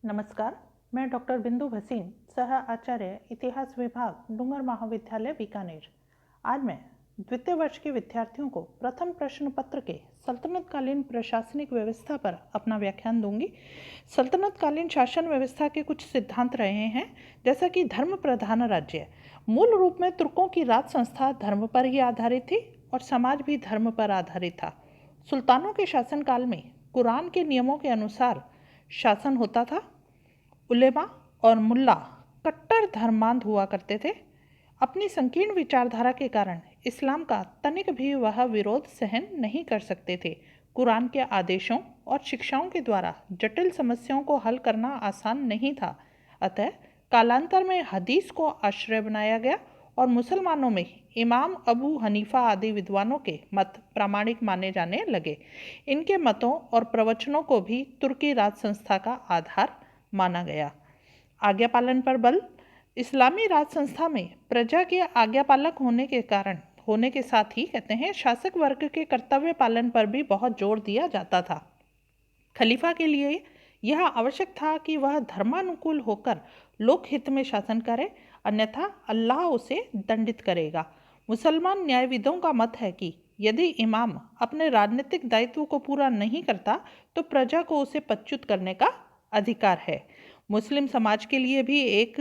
नमस्कार, मैं डॉक्टर बिंदु भसीन, सह आचार्य इतिहास विभाग, डूंगर महाविद्यालय बीकानेर। आज मैं द्वितीय वर्ष के विद्यार्थियों को प्रथम प्रश्न पत्र के सल्तनतकालीन प्रशासनिक व्यवस्था पर अपना व्याख्यान दूंगी। सल्तनतकालीन शासन व्यवस्था के कुछ सिद्धांत रहे हैं, जैसा कि धर्म प्रधान राज्य। मूल रूप में तुर्कों की राज संस्था धर्म पर ही आधारित थी और समाज भी धर्म पर आधारित था। सुल्तानों के शासनकाल में कुरान के नियमों के अनुसार शासन होता था। उलेमा और मुल्ला कट्टर धर्मांध हुआ करते थे। अपनी संकीर्ण विचारधारा के कारण इस्लाम का तनिक भी वह विरोध सहन नहीं कर सकते थे। कुरान के आदेशों और शिक्षाओं के द्वारा जटिल समस्याओं को हल करना आसान नहीं था। अतः कालांतर में हदीस को आश्रय बनाया गया और मुसलमानों में इमाम अबू हनीफा आदि विद्वानों के मत प्रामाणिक माने जाने लगे। इनके मतों और प्रवचनों को भी तुर्की राज संस्था का आधार माना गया। आज्ञा पालन पर बल। इस्लामी राज संस्था में प्रजा के आज्ञापालक होने के साथ ही कहते हैं शासक वर्ग के कर्तव्य पालन पर भी बहुत जोर दिया जाता था। खलीफा के लिए यह आवश्यक था कि वह धर्मानुकूल होकर लोकहित में शासन करे, अन्यथा अल्लाह उसे दंडित करेगा। मुसलमान न्यायविदों का मत है कि यदि इमाम अपने राजनीतिक दायित्व को पूरा नहीं करता तो प्रजा को उसे पदच्युत करने का अधिकार है। मुस्लिम समाज के लिए भी एक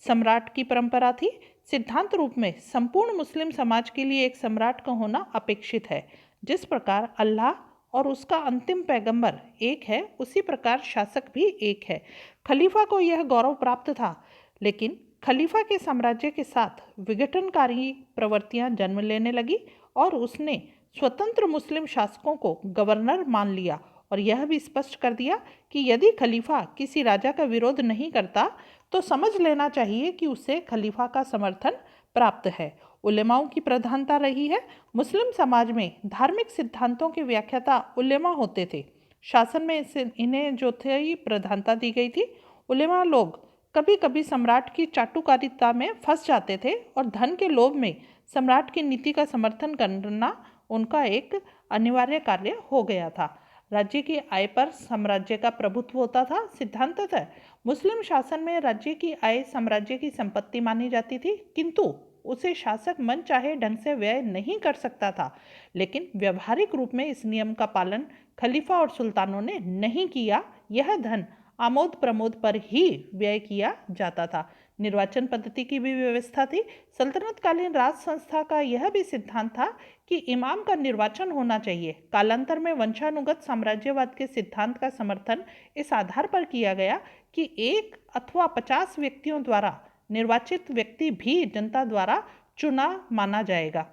सम्राट की परंपरा थी। सिद्धांत रूप में संपूर्ण मुस्लिम समाज के लिए एक सम्राट का होना अपेक्षित है। जिस प्रकार अल्लाह और उसका अंतिम पैगंबर एक है, उसी प्रकार शासक भी एक है। खलीफा को यह गौरव प्राप्त था, लेकिन खलीफा के साम्राज्य के साथ विघटनकारी प्रवृत्तियां जन्म लेने लगी और उसने स्वतंत्र मुस्लिम शासकों को गवर्नर मान लिया और यह भी स्पष्ट कर दिया कि यदि खलीफा किसी राजा का विरोध नहीं करता तो समझ लेना चाहिए कि उसे खलीफा का समर्थन प्राप्त है। उलेमाओं की प्रधानता रही है। मुस्लिम समाज में धार्मिक सिद्धांतों के व्याख्याता उलेमा होते थे। शासन में इन्हें जो थे प्रधानता दी गई थी। उलेमा लोग कभी कभी सम्राट की चाटुकारिता में फंस जाते थे और धन के लोभ में सम्राट की नीति का समर्थन करना उनका एक अनिवार्य कार्य हो गया था। राज्य की आय पर साम्राज्य का प्रभुत्व होता था। सिद्धांततः मुस्लिम शासन में राज्य की आय साम्राज्य की संपत्ति मानी जाती थी, किंतु उसे शासक मन चाहे ढंग से व्यय नहीं कर सकता था। लेकिन व्यवहारिक रूप में इस नियम का पालन खलीफा और सुल्तानों ने नहीं किया। यह धन आमोद प्रमोद पर ही व्यय किया जाता था। निर्वाचन पद्धति की भी व्यवस्था थी। सल्तनतकालीन राज संस्था का यह भी सिद्धांत था कि इमाम का निर्वाचन होना चाहिए। कालांतर में वंशानुगत साम्राज्यवाद के सिद्धांत का समर्थन इस आधार पर किया गया कि 1 अथवा 50 व्यक्तियों द्वारा निर्वाचित व्यक्ति भी जनता द्वारा चुना माना जाएगा।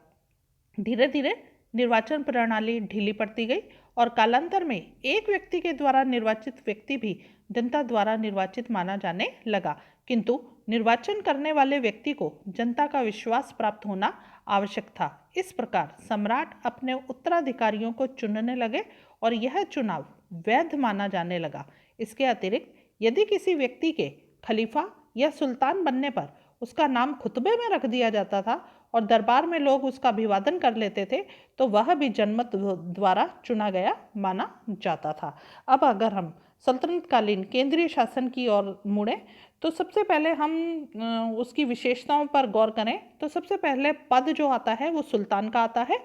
धीरे धीरे निर्वाचन प्रणाली ढीली पड़ती गई और कालांतर में एक व्यक्ति के द्वारा निर्वाचित व्यक्ति भी जनता द्वारा निर्वाचित माना जाने लगा, किंतु निर्वाचन करने वाले व्यक्ति को जनता का विश्वास प्राप्त होना आवश्यक था। इस प्रकार सम्राट अपने उत्तराधिकारियों को चुनने लगे और यह चुनाव वैध माना जाने लगा। इसके अतिरिक्त यदि किसी व्यक्ति के खलीफा या सुल्तान बनने पर उसका नाम खुतबे में रख दिया जाता था और दरबार में लोग उसका अभिवादन कर लेते थे, तो वह भी जनमत द्वारा चुना गया माना जाता था। अब अगर हम सल्तनतकालीन केंद्रीय शासन की ओर मुड़े तो सबसे पहले हम उसकी विशेषताओं पर गौर करें तो सबसे पहले पद जो आता है वो सुल्तान का आता है।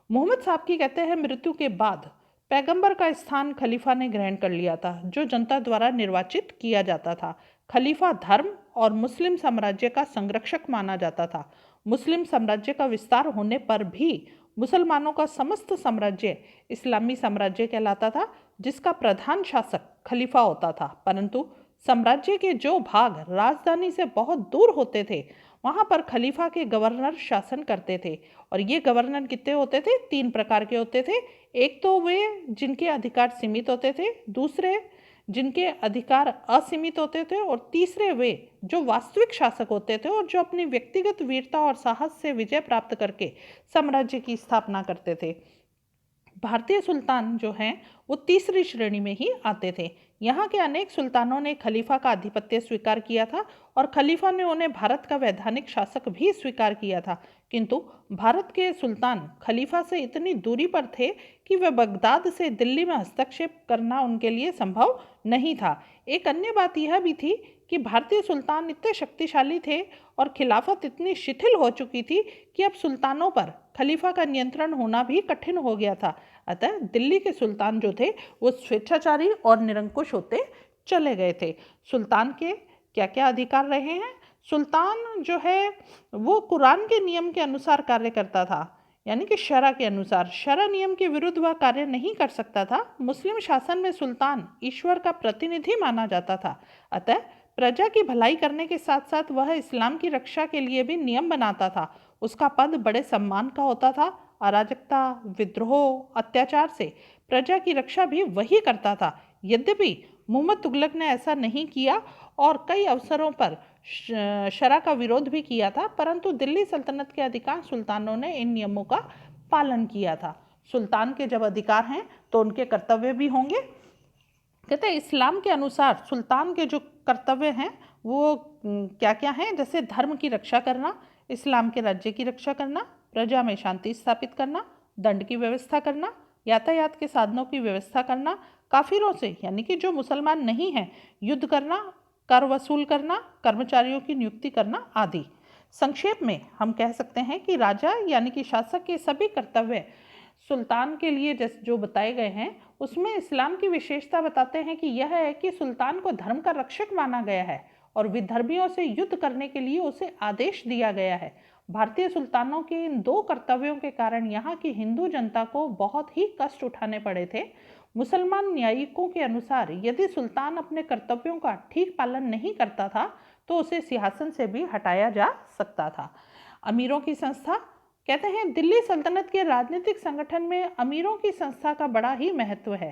मोहम्मद साहब की कहते हैं मृत्यु के बाद पैगंबर का स्थान खलीफा ने ग्रहण कर लिया था, जो जनता द्वारा निर्वाचित किया जाता था। खलीफा धर्म और मुस्लिम साम्राज्य का संरक्षक माना जाता था। मुस्लिम साम्राज्य का विस्तार होने पर भी मुसलमानों का समस्त साम्राज्य इस्लामी साम्राज्य कहलाता था, जिसका प्रधान शासक खलीफा होता था। परंतु साम्राज्य के जो भाग राजधानी से बहुत दूर होते थे, वहां पर खलीफा के गवर्नर शासन करते थे। और ये गवर्नर कितने होते थे? 3 प्रकार के होते थे। एक तो वे जिनके अधिकार सीमित होते थे, दूसरे जिनके अधिकार असीमित होते थे, और तीसरे वे जो वास्तविक शासक होते थे और जो अपनी व्यक्तिगत वीरता और साहस से विजय प्राप्त करके साम्राज्य की स्थापना करते थे। भारतीय सुल्तान जो हैं वो तीसरी श्रेणी में ही आते थे। यहाँ के अनेक सुल्तानों ने खलीफा का आधिपत्य स्वीकार किया था और खलीफा ने उन्हें भारत का वैधानिक शासक भी स्वीकार किया था, किंतु भारत के सुल्तान खलीफा से इतनी दूरी पर थे कि वे बगदाद से दिल्ली में हस्तक्षेप करना उनके लिए संभव नहीं था। एक अन्य बात यह भी थी कि भारतीय सुल्तान इतने शक्तिशाली थे और खिलाफत इतनी शिथिल हो चुकी थी कि अब सुल्तानों पर खलीफा का नियंत्रण होना भी कठिन हो गया था। अतः दिल्ली के सुल्तान जो थे वो स्वेच्छाचारी और निरंकुश होते चले गए थे। सुल्तान के क्या क्या अधिकार रहे हैं? सुल्तान जो है वो कुरान के नियम के अनुसार कार्य करता था, यानी कि शरा के अनुसार। शरा नियम के विरुद्ध वह कार्य नहीं कर सकता था। मुस्लिम शासन में सुल्तान ईश्वर का प्रतिनिधि माना जाता था। अतः प्रजा की भलाई करने के साथ साथ वह इस्लाम की रक्षा के लिए भी नियम बनाता था। उसका पद बड़े सम्मान का होता था। अराजकता, विद्रोह, अत्याचार से प्रजा की रक्षा भी वही करता था। यद्यपि मोहम्मद तुगलक ने ऐसा नहीं किया और कई अवसरों पर शरा का विरोध भी किया था, परंतु दिल्ली सल्तनत के अधिकांश सुल्तानों ने इन नियमों का पालन किया था। सुल्तान के जब अधिकार हैं तो उनके कर्तव्य भी होंगे। कहते हैं इस्लाम के अनुसार सुल्तान के जो कर्तव्य हैं वो क्या क्या हैं? जैसे धर्म की रक्षा करना, इस्लाम के राज्य की रक्षा करना, प्रजा में शांति स्थापित करना, दंड की व्यवस्था करना, यातायात के साधनों की व्यवस्था करना, काफिरों से यानी कि जो मुसलमान नहीं हैं युद्ध करना, कर वसूल करना, कर्मचारियों की नियुक्ति करना आदि। संक्षेप में हम कह सकते हैं कि राजा यानी कि शासक के सभी कर्तव्य सुल्तान के लिए जैसे जो बताए गए हैं उसमें इस्लाम की विशेषता बताते हैं कि यह है कि सुल्तान को धर्म का रक्षक माना गया है और विधर्मियों से युद्ध करने के लिए उसे आदेश दिया गया है। भारतीय सुल्तानों के इन दो कर्तव्यों के कारण यहाँ की हिंदू जनता को बहुत ही कष्ट उठाने पड़े थे। मुसलमान न्यायिकों के अनुसार यदि सुल्तान अपने कर्तव्यों का ठीक पालन नहीं करता था तो उसे सिंहासन से भी हटाया जा सकता था। अमीरों की संस्था, कहते हैं दिल्ली सल्तनत के राजनीतिक संगठन में अमीरों की संस्था का बड़ा ही महत्व है।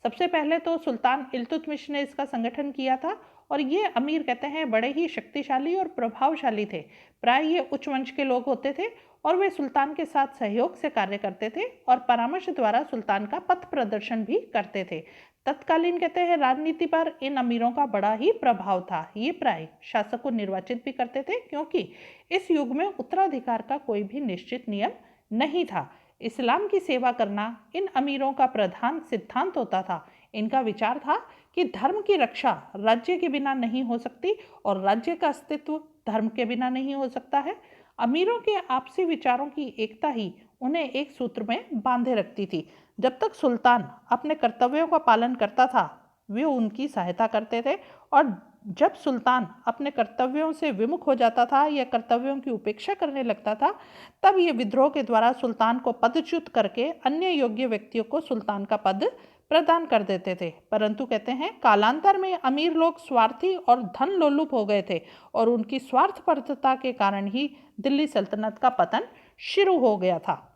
सबसे पहले तो सुल्तान इल्तुतमिश ने इसका संगठन किया था और ये अमीर कहते हैं बड़े ही शक्तिशाली और प्रभावशाली थे। प्राय ये उच्च वंश के लोग होते थे और वे सुल्तान के साथ सहयोग से कार्य करते थे और परामर्श द्वारा सुल्तान का पथ प्रदर्शन भी करते थे। तत्कालीन कहते हैं राजनीति पर इन अमीरों का बड़ा ही प्रभाव था। ये प्राय शासक को निर्वाचित भी करते थे क्योंकि इस युग में उत्तराधिकार का कोई भी निश्चित नियम नहीं था। इस्लाम की सेवा करना इन अमीरों का प्रधान सिद्धांत होता था। इनका विचार था कि धर्म की रक्षा राज्य के बिना नहीं हो सकती और राज्य का अस्तित्व धर्म के बिना नहीं हो सकता है। अमीरों के आपसी विचारों की एकता ही उन्हें एक सूत्र में बांधे रखती थी। जब तक सुल्तान अपने कर्तव्यों का पालन करता था वे उनकी सहायता करते थे और जब सुल्तान अपने कर्तव्यों से विमुख हो जाता था या कर्तव्यों की उपेक्षा करने लगता था तब ये विद्रोह के द्वारा सुल्तान को पदच्युत करके अन्य योग्य व्यक्तियों को सुल्तान का पद प्रदान कर देते थे। परंतु कहते हैं कालांतर में अमीर लोग स्वार्थी और धन लोलुप हो गए थे और उनकी स्वार्थपरता के कारण ही दिल्ली सल्तनत का पतन शुरू हो गया था।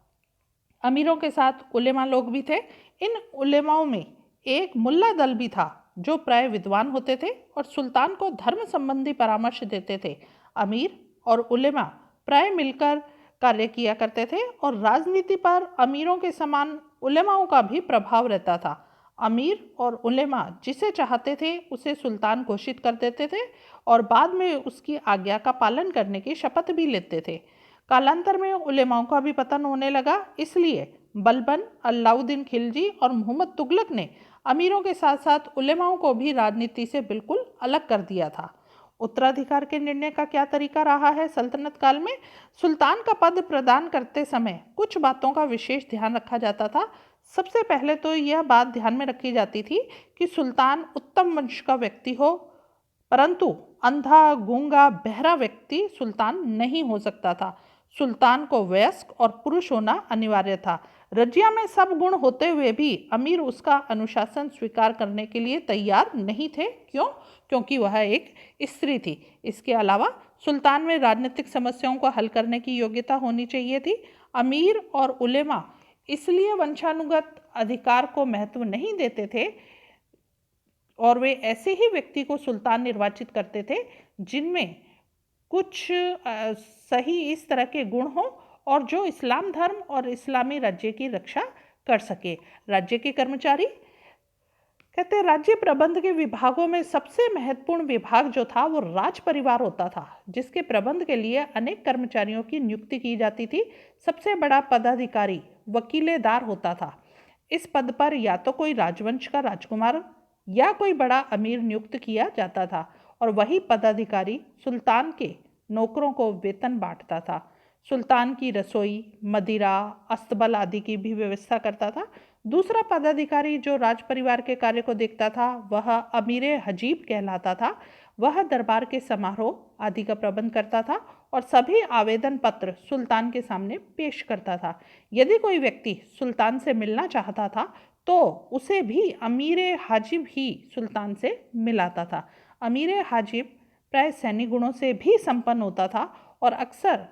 अमीरों के साथ उलेमा लोग भी थे। इन उलेमाओं में एक मुल्ला दल भी था जो प्राय विद्वान होते थे और सुल्तान को धर्म संबंधी परामर्श देते थे। अमीर और उलेमा प्राय मिलकर कार्य किया करते थे और राजनीति पर अमीरों के समान उलेमाओं का भी प्रभाव रहता था। अमीर और उलेमा जिसे चाहते थे उसे सुल्तान घोषित कर देते थे और बाद में उसकी आज्ञा का पालन करने की शपथ भी लेते थे। कालांतर में उलेमाओं का भी पतन होने लगा, इसलिए बलबन, अलाउद्दीन खिलजी और मोहम्मद तुगलक ने अमीरों के साथ साथ उलेमाओं को भी राजनीति से बिल्कुल अलग कर दिया था। उत्तराधिकार के निर्णय का क्या तरीका रहा है सल्तनत काल में? सुल्तान का पद प्रदान करते समय कुछ बातों का विशेष ध्यान रखा जाता था। सबसे पहले तो यह बात ध्यान में रखी जाती थी कि सुल्तान उत्तम वंश का व्यक्ति हो, परंतु अंधा, गूंगा, बहरा व्यक्ति सुल्तान नहीं हो सकता था। सुल्तान को वयस्क और पुरुष होना अनिवार्य था। रजिया में सब गुण होते हुए भी अमीर उसका अनुशासन स्वीकार करने के लिए तैयार नहीं थे। क्यों? क्योंकि वह एक स्त्री थी। इसके अलावा सुल्तान में राजनीतिक समस्याओं को हल करने की योग्यता होनी चाहिए थी। अमीर और उलेमा इसलिए वंशानुगत अधिकार को महत्व नहीं देते थे और वे ऐसे ही व्यक्ति को सुल्तान निर्वाचित करते थे जिनमें कुछ सही इस तरह के गुण हो और जो इस्लाम धर्म और इस्लामी राज्य की रक्षा कर सके। राज्य के कर्मचारी, कहते हैं राज्य प्रबंध के विभागों में सबसे महत्वपूर्ण विभाग जो था वो राज परिवार होता था, जिसके प्रबंध के लिए अनेक कर्मचारियों की नियुक्ति की जाती थी। सबसे बड़ा पदाधिकारी वकीलेदार होता था। इस पद पर या तो कोई राजवंश का राजकुमार या कोई बड़ा अमीर नियुक्त किया जाता था और वही पदाधिकारी सुल्तान के नौकरों को वेतन बांटता था। सुल्तान की रसोई, मदिरा, अस्तबल आदि की भी व्यवस्था करता था। दूसरा पदाधिकारी जो राज परिवार के कार्य को देखता था वह अमीर हजीब कहलाता था। वह दरबार के समारोह आदि का प्रबंध करता था और सभी आवेदन पत्र सुल्तान के सामने पेश करता था। यदि कोई व्यक्ति सुल्तान से मिलना चाहता था तो उसे भी अमीर हाजिब ही सुल्तान से मिलाता था। अमीर हाजिब प्राय सैन्य गुणों से भी संपन्न होता था और अक्सर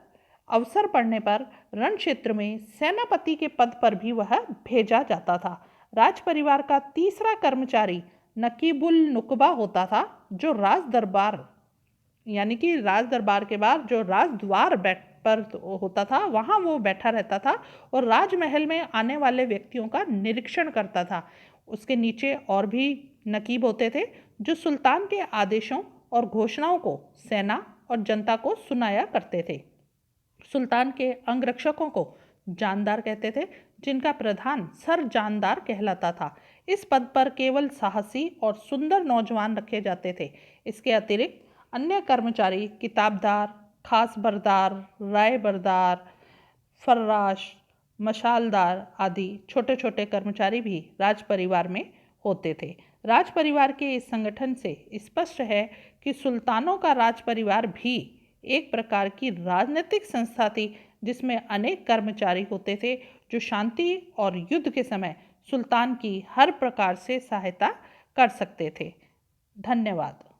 अवसर पड़ने पर रण क्षेत्र में सेनापति के पद पर भी वह भेजा जाता था। राज परिवार का तीसरा कर्मचारी नकीबुल नुकबा होता था, जो राज दरबार यानी कि राज दरबार के बाद जो राजद्वार पर होता था वहाँ वो बैठा रहता था और राजमहल में आने वाले व्यक्तियों का निरीक्षण करता था। उसके नीचे और भी नकीब होते थे जो सुल्तान के आदेशों और घोषणाओं को सेना और जनता को सुनाया करते थे। सुल्तान के अंगरक्षकों को जानदार कहते थे, जिनका प्रधान सर जानदार कहलाता था। इस पद पर केवल साहसी और सुंदर नौजवान रखे जाते थे। इसके अतिरिक्त अन्य कर्मचारी किताबदार, खास बरदार, राय बरदार, फर्राश, मशालदार आदि छोटे छोटे कर्मचारी भी राज परिवार में होते थे। राज परिवार के इस संगठन से स्पष्ट है कि सुल्तानों का राज परिवार भी एक प्रकार की राजनीतिक संस्था थी, जिसमें अनेक कर्मचारी होते थे जो शांति और युद्ध के समय सुल्तान की हर प्रकार से सहायता कर सकते थे। धन्यवाद।